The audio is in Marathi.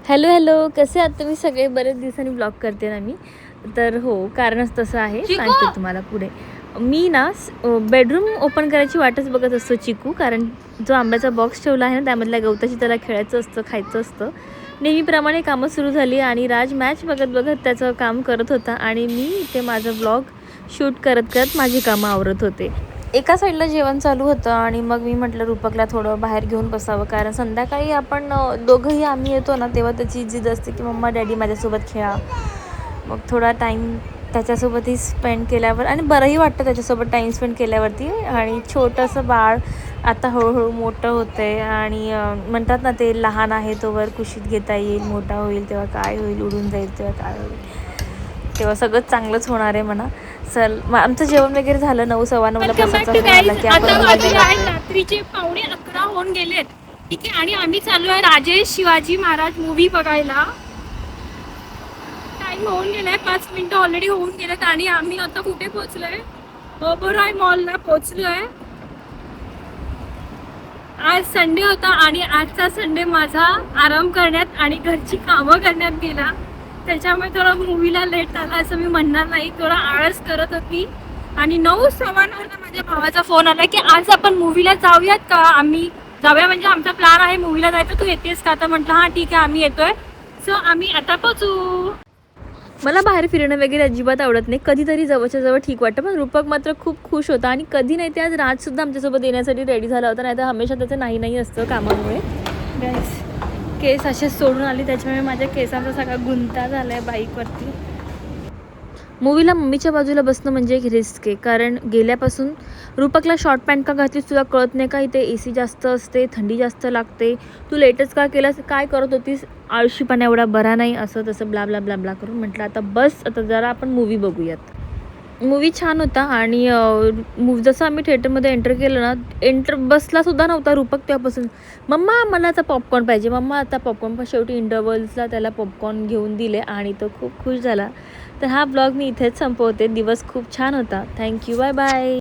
हॅलो हॅलो, कसे आहात तुम्ही सगळे? बरेच दिवसांनी ब्लॉग करते ना मी. तर हो, कारणच तसं आहे, सांगते तुम्हाला पुढे. मी ना बेडरूम ओपन करायची वाटच बघत असतो चिकू, कारण जो आंब्याचा बॉक्स ठेवला आहे ना त्यामधल्या गवताशी त्याला खेळायचं असतं, खायचं असतं. नेहमीप्रमाणे कामं सुरू झाली आणि राज मॅच बघत बघत त्याचं काम करत होता आणि मी इथे माझं ब्लॉग शूट करत करत माझी कामं आवरत होते. एका साईडला जेवण चालू होतं आणि मग मी म्हटलं रूपकला थोडं बाहेर घेऊन बसावं, कारण संध्याकाळी आपण दोघंही आम्ही येतो ना तेव्हा त्याची जिद असते की मम्मा डॅडी माझ्यासोबत खेळा. मग थोडा टाईम त्याच्यासोबतही स्पेंड केल्यावर आणि बरंही वाटतं त्याच्यासोबत टाईम स्पेंड केल्यावरती. आणि छोटंसं बाळ आता हळूहळू मोठं होतं आहे आणि म्हणतात ना ते लहान आहे तोवर कुशीत घेता येईल, मोठा होईल तेव्हा काय होईल, उडून जाईल तेव्हा काय होईल, तेव्हा सगळंच चांगलंच होणार आहे म्हणा. चल आमचं जेवण वगैरे झालं, 9:15ला बसायचा फोन आला की आपण रात्रीचे 11:15 होऊन गेलेत. ठीक आहे, आणि आम्ही चालू आहे राजेश शिवाजी महाराज मूवी बघायला. टाइम होऊन गेलाय, 5 मिनिटं ऑलरेडी होऊन गेलेत आणि आम्ही आता कुठे पोहोचलोय? ओबेरॉय मॉलला पोहोचलोय. आज संडे होता आणि आजचा संडे माझा आराम करण्यात आणि घरची कामं करण्यात गेला. त्याच्यामुळे थोडा मूवीला लेट झाला असं मी म्हणणार नाही, थोडा आळस करत होती. आणि 9:15ला माझ्या भावाचा फोन आला की आज आपण मूवीला जाऊयात का? आम्ही जाऊया म्हणजे आमचा प्लॅन आहे मूवीला जायचं, तू येतेस का? तर म्हटलं हां ठीक आहे आम्ही येतोय. सो आम्ही आता पोचू. मला बाहेर फिरणं वगैरे अजिबात आवडत नाही, कधीतरी जवळच्या जवळ ठीक वाटतं. पण रूपक मात्र खूप खुश होता आणि कधी नाही ते आज राजसुद्धा आमच्यासोबत येण्यासाठी रेडी झाला होता, नाही तर हमेशा त्याचं नाही नाही असतं कामामुळे. गाईस, केस असेच सोडून आली त्याच्यामुळे माझ्या केसांचा सगळा गुंता झाला आहे बाईकवरती. मूवीला मम्मीच्या बाजूला बसणं म्हणजे एक रिस्क आहे, कारण गेल्यापासून रूपकला शॉर्ट पॅन्ट का घातलीस तुला कळत नाही का? इथे AC जास्त असते, थंडी जास्त लागते, तू लेटच का केलास, काय करत होतीस, आळशीपणा एवढा बरा नाही, असं तसं ब्ला ब्ला ब्ला ब्ला करून म्हटलं आता बस, आता जरा आपण मूवी बघूयात. मूवी छान होता आणि जसं आम्ही थिएटरमध्ये एंटर केलं ना, बसलासुद्धा नव्हता रूपक तेव्हापासून. मम्मा मला आता पॉपकॉर्न पाहिजे, मम्मा आता पॉपकॉर्न. पण शेवटी इंटरवल्सला त्याला पॉपकॉर्न घेऊन दिले आणि तो खूप खुश झाला. तर हा ब्लॉग मी इथेच संपवते. दिवस खूप छान होता. Thank you, bye bye.